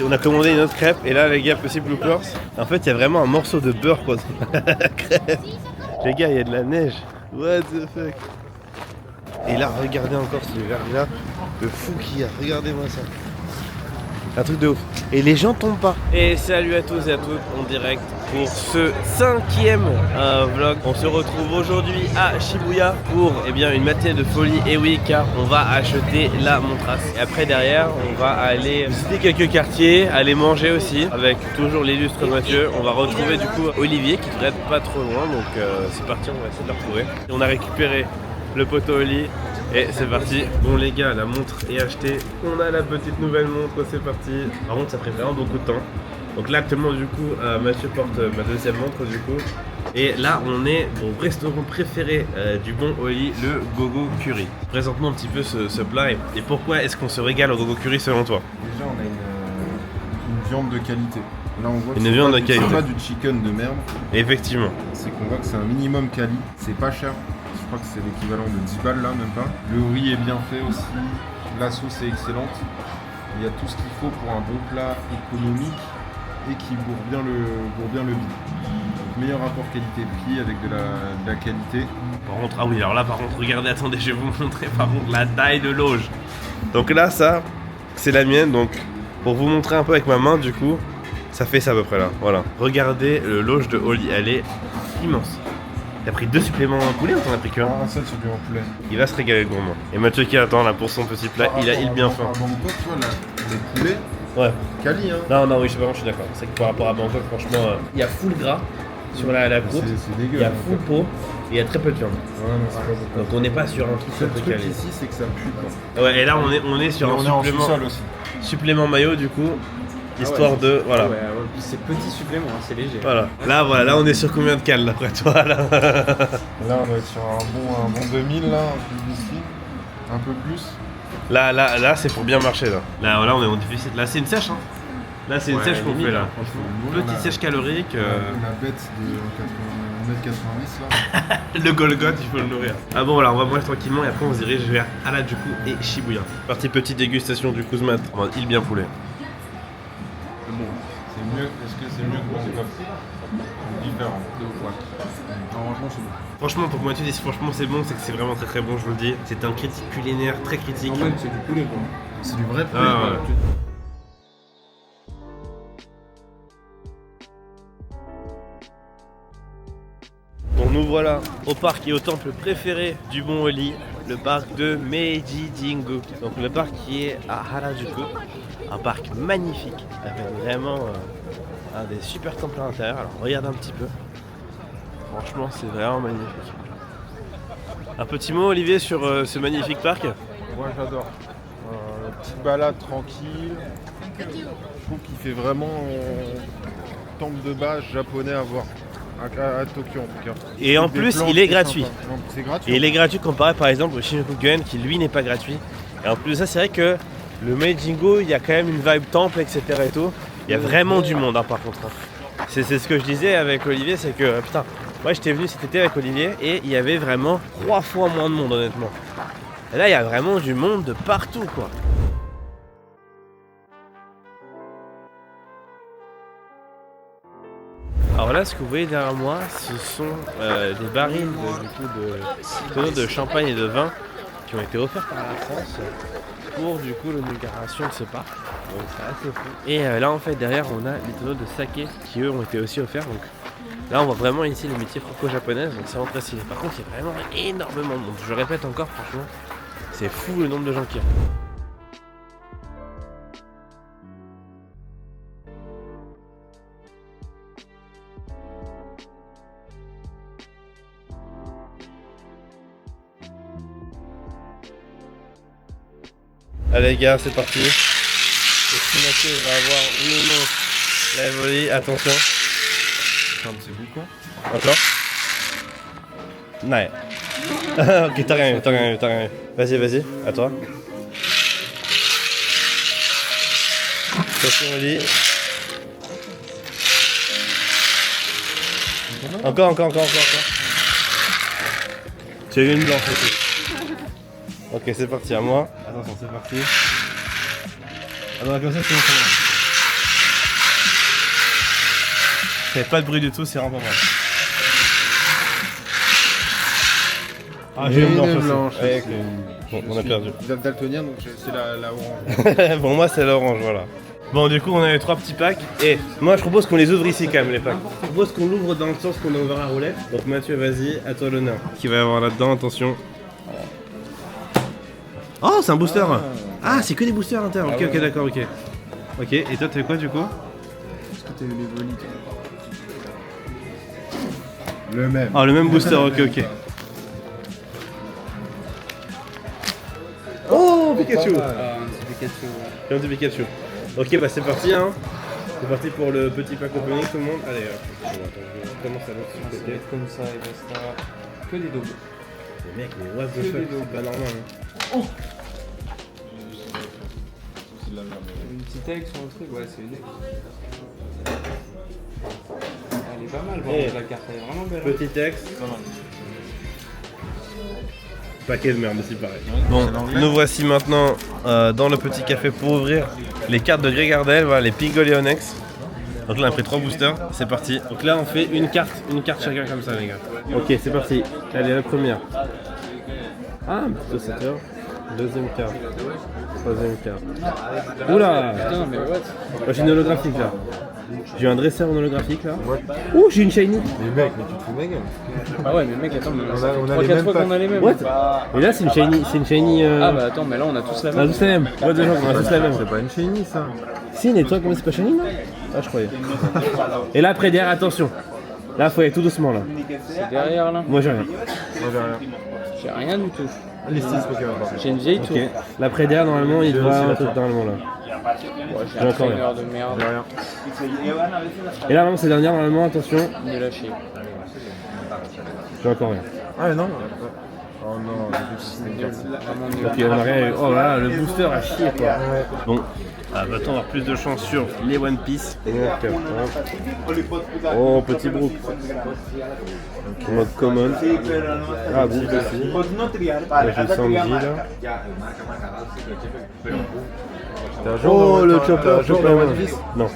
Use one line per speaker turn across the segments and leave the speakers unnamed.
On a commandé une autre crêpe et là les gars, possible Blue Course. En fait il y a vraiment un morceau de beurre quoi dans la crêpe. Les gars, il y a de la neige. What the fuck. Et là regardez encore ce verre là. Le fou qu'il y a, regardez-moi ça. Un truc de ouf. Et les gens tombent pas. Et salut à tous et à toutes en direct pour ce 5e vlog. On se retrouve aujourd'hui à Shibuya pour une matinée de folie. Et oui, car on va acheter la montrasse. Et après derrière, on va aller visiter quelques quartiers, aller manger aussi avec toujours l'illustre Mathieu. On va retrouver du coup Olivier qui devrait être pas trop loin. Donc c'est parti, on va essayer de le retrouver. Et on a récupéré le poteau Oli. Et c'est parti. Bon les gars, la montre est achetée. On a la petite nouvelle montre, c'est parti. Par contre ça ferait vraiment beaucoup de temps. Donc là actuellement du coup Mathieu porte ma deuxième montre du coup. Et là on est au restaurant préféré du bon Oli, le Gogo Curry. Présente-nous un petit peu ce plat et pourquoi est-ce qu'on se régale au Gogo Curry selon toi?
Déjà on a une viande de qualité. Là on voit que
une viande de qualité.
C'est pas du chicken de merde.
Effectivement.
C'est qu'on voit que c'est un minimum quali. C'est pas cher. Je crois que c'est l'équivalent de 10 balles là, même pas. Le riz est bien fait aussi, la sauce est excellente. Il y a tout ce qu'il faut pour un bon plat économique et qui bourre bien le bide. Donc meilleur rapport qualité-prix avec de la qualité.
Par contre, ah oui, alors là par contre, regardez, attendez, je vais vous montrer par contre la taille de l'auge. Donc là, ça, c'est la mienne, donc pour vous montrer un peu avec ma main du coup, ça fait ça à peu près là, voilà. Regardez l'auge de Oli, elle est immense. T'as pris 2 suppléments en poulet ou t'en as pris qu'un?
Un seul supplément poulet.
Il va se régaler le gourmand. Et Mathieu qui attend là pour son petit plat, il a bien faim.
À Bangkok, tu vois, là, les poulets,
ouais.
quali hein.
Non, oui, je suis d'accord. C'est que par rapport à Bangkok, franchement, il y a full gras sur la côte.
C'est dégueu.
Il y a full peau et il y a très peu de viande.
Ouais, non, c'est pas beaucoup.
Donc on n'est pas sur un truc
Le
un peu
truc
calé.
ici, c'est que ça pue quoi.
Ouais, et là on est sur
Et
un
on est en
supplément.
sous-sol aussi.
Supplément maillot du coup. Histoire de. Voilà.
Ouais, c'est petit supplément, hein, c'est léger.
Voilà. Là on est sur combien de cales d'après toi là?
Là on doit être sur un bon 2000 là, un peu d'ici, un peu plus.
Là c'est pour bien marcher là. Là on est en déficit. Là c'est une sèche hein. Là c'est une sèche qu'on fait là. Petite sèche calorique.
La bête de 1m90 là.
Le Golgoth, il faut le nourrir. Ah bon voilà, on va manger tranquillement et après on se dirige vers Harajuku et Shibuya. Partie petite dégustation du Kuzmat en mode île bien poulet.
Bon, c'est mieux, est-ce que c'est mieux que moi j'ai pas pris? Différent. Franchement c'est bon.
Franchement pour que Mathieu dise franchement c'est bon, c'est que c'est vraiment très très bon, je vous le dis. C'est un critique culinaire très critique.
En fait, c'est du poulet quoi.
C'est du vrai poulet.
Ah, ouais. Bon, nous voilà au parc et au temple préféré du bon Oli, le parc de Meiji Jingu. Donc le parc qui est à Harajuku, un parc magnifique avec vraiment des super temples à l'intérieur. Alors regarde un petit peu, franchement c'est vraiment magnifique. Un petit mot Olivier sur ce magnifique parc?
Moi j'adore. Petite balade tranquille. Je trouve qu'il fait vraiment temple de base japonais à voir. À Tokyo en tout cas.
Et en plus il est gratuit.
C'est gratuit.
Et il est gratuit comparé par exemple au Shinjuku-guen qui lui n'est pas gratuit. Et en plus de ça c'est vrai que le Meiji Jingu il y a quand même une vibe temple etc et tout. Il y a vraiment du monde hein, par contre. C'est ce que je disais avec Olivier, c'est que putain, moi j'étais venu cet été avec Olivier et il y avait vraiment 3 fois moins de monde honnêtement. Et là il y a vraiment du monde de partout quoi. Alors là, ce que vous voyez derrière moi, ce sont des barils de champagne et de vin qui ont été offerts par la France pour du coup l'inauguration de ce parc. Donc c'est assez fou. Et là en fait derrière on a les tonneaux de saké qui eux ont été aussi offerts. Donc là on voit vraiment ici les métiers franco-japonaises, donc c'est vraiment très stylé. Par contre il y a vraiment énormément de monde. Je répète encore franchement, c'est fou le nombre de gens qu'il y a. Allez les gars, c'est parti. Est-ce que Mathieu va avoir oui ou non la volée? Attention.
C'est vous quoi?
Encore? Non. Ok, t'as rien vu. Vas-y, à toi. Attention Oli. Encore. Tu as eu une blanche aussi. Ok, c'est parti, à moi. Attention, c'est parti. Ah non, comme ça, c'est bon. Ça fait pas de bruit du tout, c'est vraiment pas mal. Ah, j'ai une blanche. Ouais, bon, on a perdu.
Daltonien, donc c'est la orange.
Pour moi, c'est l'orange, voilà. Bon, du coup, on a les 3 petits packs. Et moi, je propose qu'on les ouvre ici quand même, les packs. Je propose qu'on l'ouvre dans le sens qu'on a ouvert la roulette. Donc, Mathieu, vas-y, à toi l'honneur. Qui va y avoir là-dedans, attention. Oh, c'est un booster. Ah, c'est que des boosters à l'intérieur. Ok, ok, d'accord, ok. Ok, et toi, t'as eu quoi du coup?
Est-ce que t'as eu les volis? Le même.
Ah, le même booster, ok, ok. Oh, Pikachu!
Un petit Pikachu.
J'ai un petit Pikachu. Ok, bah c'est parti, hein. C'est parti pour le petit pack opening, tout le monde. Allez, attends, je commence à l'autre sur le
Ça va
côté.
être comme ça, il restera que des doubles.
Mais mec, mais what the fuck, c'est pas normal. Hein.
Une petite egg sur le truc, ouais, c'est une egg. Elle est pas mal, par contre, la carte, elle est vraiment belle.
Petit texte. Paquet de merde aussi pareil. Bon, nous voici maintenant dans le petit café pour ouvrir les cartes de Grey Gardel, voilà, les Pingol et Onyx. Donc là on a pris 3 boosters, c'est parti. Donc là on fait une carte chacun comme ça les gars. Ok, c'est parti. Allez, la première. Ah, un petit ossateur. Deuxième carte. Troisième carte. Oula!
Putain, mais what?
J'ai une holographique là. J'ai un dresseur en holographique là. Ouh, j'ai une shiny.
Mais mec, mais tu te fous de ma gueule.
Ah ouais, mais mec, attends, mais
On a les
3-4
mêmes
fois qu'on a les mêmes.
What? Et là c'est une shiny.
Ah bah attends, mais là on a tous la
On a
même.
tous la même. What the fuck, on a tous la même.
C'est pas une shiny ça.
Si, mais toi, comment c'est pas shiny non? Ah, je croyais. Et là après derrière, attention. Là faut aller tout doucement là.
C'est derrière là.
Moi j'ai rien.
Moi j'ai rien.
J'ai rien du tout.
Les 6 Pokémon par contre.
J'ai une vieille tour.
Ok. Là après derrière normalement il doit avoir un truc normalement là.
Ouais, j'ai
J'ai
un
encore
trainer de merde.
J'ai rien.
Et là vraiment c'est dernière normalement, attention.
Il est lâché.
J'ai encore rien.
Ah non. Oh non, j'ai vu que c'était une carte.
Vraiment nul.
Ok, on a rien. Oh là là, le booster a chier quoi. Bon. Ah, va-t-on avoir plus de chance sur les One Piece? Oh, petit Brook. Mode common. Ah, Brook aussi. Là, j'ai Sanji là. Oh, le Chopper, Chopper One Piece. Non.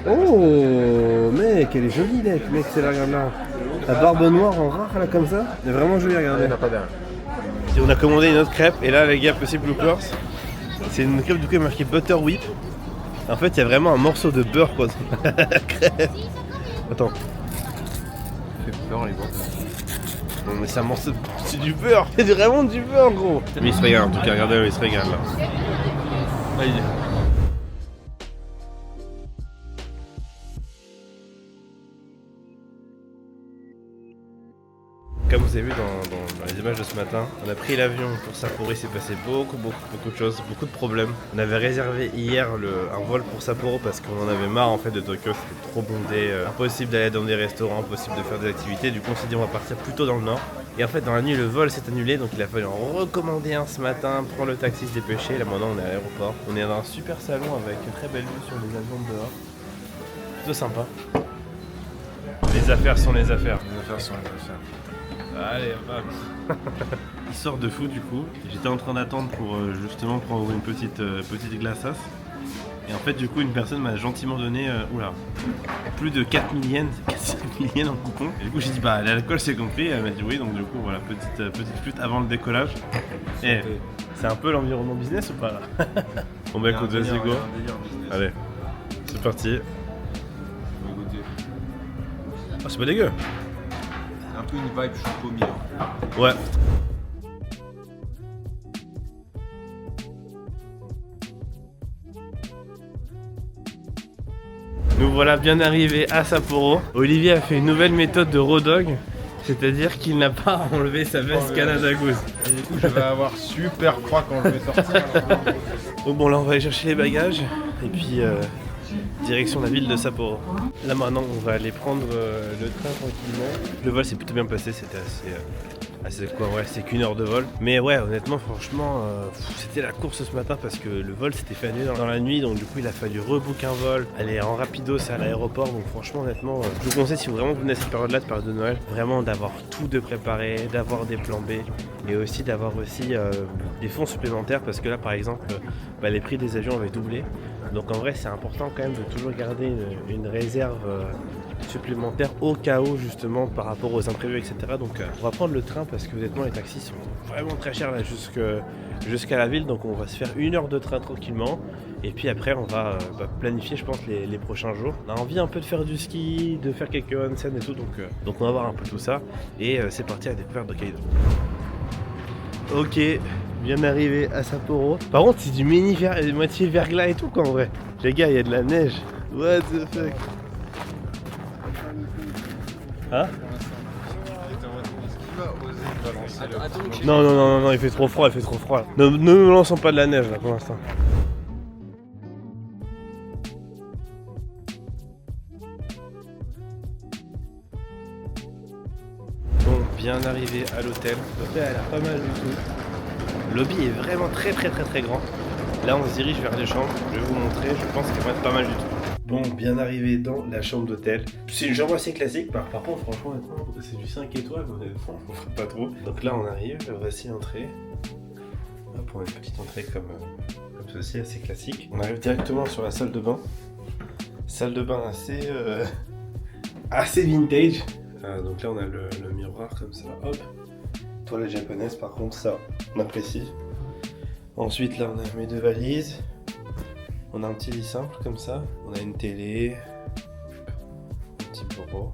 Oh, mec, elle est jolie, mec, c'est la regarde là. La barbe noire en rare là comme ça. Elle est vraiment jolie, regardez.
Il n'y en a pas derrière.
Et on a commandé une autre crêpe et là les gars possible Blue Course. C'est une crêpe du coup marquée Butter Whip. En fait il y a vraiment un morceau de beurre quoi dans la crêpe. Attends.
Ça fait peur les gars.
Non mais c'est un morceau. C'est du beurre. C'est vraiment du beurre gros. Mais il se régale en tout cas, regardez il se régale là. Allez. Comme vous avez vu dans les images de ce matin, on a pris l'avion pour Sapporo, il s'est passé beaucoup de choses, beaucoup de problèmes. On avait réservé hier un vol pour Sapporo parce qu'on en avait marre en fait de Tokyo, c'était trop bondé, impossible d'aller dans des restaurants, impossible de faire des activités, du coup on s'est dit on va partir plutôt dans le nord. Et en fait dans la nuit le vol s'est annulé donc il a fallu en recommander un ce matin, prendre le taxi, se dépêcher, là maintenant on est à l'aéroport. On est dans un super salon avec une très belle vue sur les avions de dehors, plutôt sympa. Les affaires sont les affaires.
Les affaires sont les affaires.
Allez, hop. Il sort de fou du coup. J'étais en train d'attendre pour justement prendre une petite glaçasse. Et en fait du coup une personne m'a gentiment donné plus de 4 000 yens, 4 000 yens en coupon. Et du coup j'ai dit bah l'alcool c'est compris, elle m'a dit oui donc du coup voilà petite flûte avant le décollage. Et c'est un peu l'environnement business ou pas là? Bon bah écoute vas-y go. Allez, c'est parti. Ah c'est pas dégueu.
Un peu une vibe chocomie.
Ouais. Nous voilà bien arrivés à Sapporo. Olivier a fait une nouvelle méthode de raw dog, c'est-à-dire qu'il n'a pas enlevé sa veste Canada Goose.
Et du coup je vais avoir super froid quand je vais sortir.
Donc bon là on va aller chercher les bagages et puis direction la ville de Sapporo. Là maintenant on va aller prendre le train tranquillement. Le vol s'est plutôt bien passé, c'était assez quoi, ouais, c'est qu'une heure de vol. Mais ouais, honnêtement, franchement, c'était la course ce matin parce que le vol s'était fait annuler dans la nuit, donc du coup il a fallu rebook un vol, aller en rapido, c'est à l'aéroport. Donc franchement, honnêtement, je vous conseille si vous vraiment venez à cette période-là, cette période de Noël, vraiment d'avoir tout de préparé, d'avoir des plans B, et aussi d'avoir aussi des fonds supplémentaires parce que là, par exemple, les prix des avions avaient doublé. Donc en vrai c'est important quand même de toujours garder une réserve supplémentaire au cas où justement par rapport aux imprévus, etc. Donc on va prendre le train parce que honnêtement les taxis sont vraiment très chers là jusqu'à la ville. Donc on va se faire 1 heure de train tranquillement. Et puis après on va planifier je pense les prochains jours. On a envie un peu de faire du ski, de faire quelques onsen et tout. Donc on va voir un peu tout ça. Et c'est parti à la découverte d'Hokkaido. Ok, bien arrivé à Sapporo. Par contre c'est du moitié verglas et tout quoi en vrai. Les gars il y a de la neige. What the fuck. Hein? Non, il fait trop froid, Ne nous lançons pas de la neige là pour l'instant. Bon, bien arrivé à l'hôtel. L'hôtel a l'air pas mal du tout. Le lobby est vraiment très grand. Là on se dirige vers les chambres, je vais vous montrer, je pense qu'elle va être pas mal du tout. Bon, bien arrivé dans la chambre d'hôtel. C'est une chambre assez classique, par contre franchement c'est du 5 étoiles, honnêtement, on ferait pas trop. Donc là on arrive, voici l'entrée. On va prendre une petite entrée comme ceci, assez classique. On arrive directement sur la salle de bain. Salle de bain assez vintage. Donc là on a le miroir comme ça, hop. Toilette japonaise par contre ça on apprécie. Ensuite là on a mes 2 valises. On a un petit lit simple comme ça, on a une télé, un petit bureau.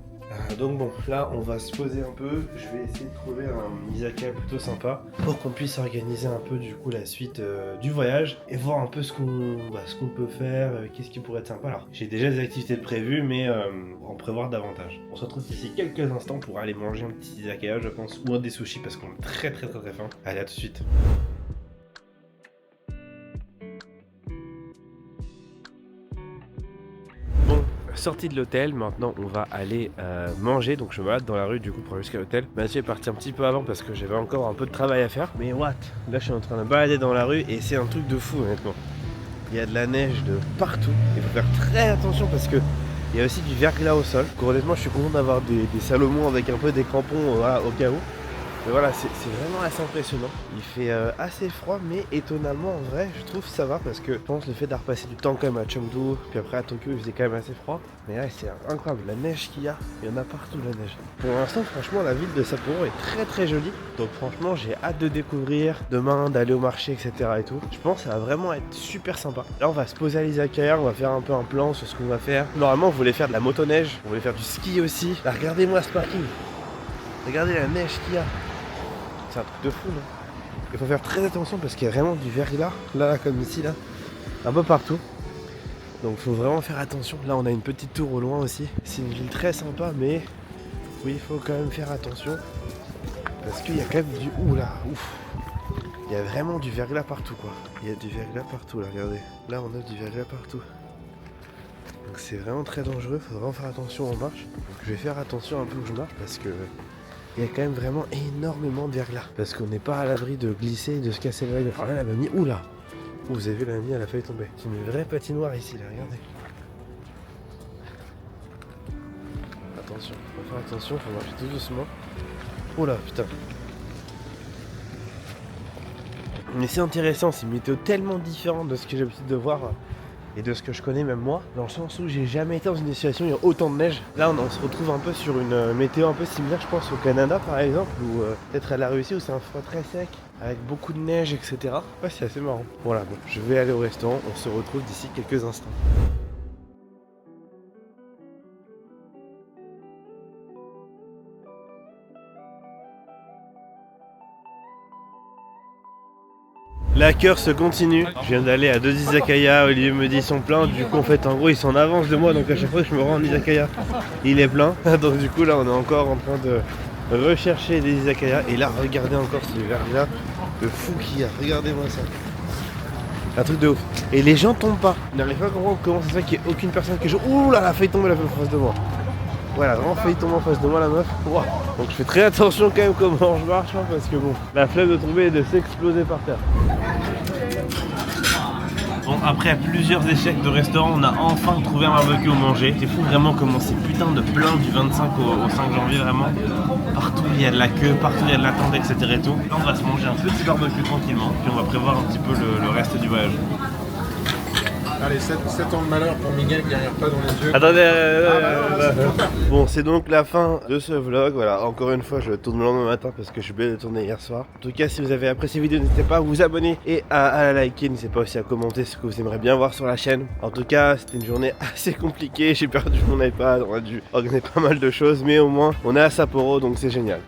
Donc bon, là on va se poser un peu, je vais essayer de trouver un izakaya plutôt sympa pour qu'on puisse organiser un peu du coup la suite du voyage et voir un peu ce qu'on peut faire, qu'est-ce qui pourrait être sympa. Alors j'ai déjà des activités de prévues mais en prévoir davantage. On se retrouve d'ici quelques instants pour aller manger un petit izakaya je pense ou des sushis parce qu'on est très faim. Allez à tout de suite. Sortie de l'hôtel, maintenant on va aller manger, donc je me balade dans la rue du coup pour aller jusqu'à l'hôtel. Mathieu est parti un petit peu avant parce que j'avais encore un peu de travail à faire. Mais what? Là je suis en train de balader dans la rue et c'est un truc de fou honnêtement. Il y a de la neige de partout, il faut faire très attention parce que il y a aussi du verglas au sol. Donc, honnêtement je suis content d'avoir des Salomon avec un peu des crampons voilà, au cas où. Mais voilà, c'est vraiment assez impressionnant. Il fait assez froid, mais étonnamment, en vrai, je trouve que ça va parce que je pense le fait d'avoir passé du temps quand même à Chengdu, puis après à Tokyo, il faisait quand même assez froid. Mais là, c'est incroyable, la neige qu'il y a, il y en a partout la neige. Pour l'instant, franchement, la ville de Sapporo est très jolie. Donc franchement, j'ai hâte de découvrir demain, d'aller au marché, etc. et tout. Je pense que ça va vraiment être super sympa. Là, on va se poser à l'izakaya, on va faire un peu un plan sur ce qu'on va faire. Normalement, on voulait faire de la motoneige, on voulait faire du ski aussi. Là, regardez-moi ce parking. Regardez la neige qu'il y a. C'est un truc de fou, non? Il faut faire très attention parce qu'il y a vraiment du verglas, là comme ici, là, un peu partout. Donc il faut vraiment faire attention. Là on a une petite tour au loin aussi. C'est une ville très sympa, mais oui, il faut quand même faire attention parce qu'il y a quand même du ouf. Il y a vraiment du verglas partout quoi. Il y a du verglas partout là, regardez. Là on a du verglas partout. Donc c'est vraiment très dangereux, il faut vraiment faire attention en marche. Donc je vais faire attention un peu où je marche parce que il y a quand même vraiment énormément de verglas. Parce qu'on n'est pas à l'abri de glisser et de se casser l'œil. Alors là, la mamie, oula! Vous avez vu, la mamie, elle a failli tomber. C'est une vraie patinoire ici, là, regardez. Attention, faut faire attention, faut marcher tout doucement. Oula, putain. Mais c'est intéressant, c'est une météo tellement différente de ce que j'ai l'habitude de voir. Et de ce que je connais même moi, dans le sens où j'ai jamais été dans une situation où il y a autant de neige. Là on se retrouve un peu sur une météo un peu similaire je pense au Canada par exemple, où peut-être elle a réussi, où c'est un froid très sec, avec beaucoup de neige etc. Ouais c'est assez marrant. Voilà, bon, je vais aller au restaurant, on se retrouve d'ici quelques instants. La cœur se continue, je viens d'aller à 2 izakaya, Olivier me dit ils sont pleins, du coup en fait en gros ils sont en avance de moi donc à chaque fois que je me rends en izakaya il est plein. Donc du coup là on est encore en train de rechercher des izakaya et là regardez encore ce verglas de fou qu'il y a, regardez-moi ça. Un truc de ouf. Et les gens tombent pas, ils n'arrivent pas à comprendre comment c'est ça qu'il n'y ait aucune personne qui joue. Ouh là elle a failli tomber la meuf en face de moi. Voilà, vraiment failli tomber en face de moi la meuf. Wow. Donc je fais très attention quand même comment je marche hein, parce que bon, la flemme de tomber et de s'exploser par terre. Bon, après plusieurs échecs de restaurant, on a enfin trouvé un barbecue où manger. C'est fou vraiment comment c'est putain de plein du 25 au 5 janvier vraiment. Partout il y a de la queue, partout il y a de l'attente, etc. et tout. Là on va se manger un petit barbecue tranquillement, puis on va prévoir un petit peu le reste du voyage.
Allez, 7 ans de malheur pour Miguel qui n'arrive pas dans les yeux.
Attendez, bon, c'est donc la fin de ce vlog. Voilà, encore une fois, je tourne le lendemain matin parce que je suis obligé de tourner hier soir. En tout cas, si vous avez apprécié cette vidéo, n'hésitez pas à vous abonner et à la liker. N'hésitez pas aussi à commenter ce que vous aimeriez bien voir sur la chaîne. En tout cas, c'était une journée assez compliquée. J'ai perdu mon iPad, on a dû organiser pas mal de choses, mais au moins, on est à Sapporo, donc c'est génial.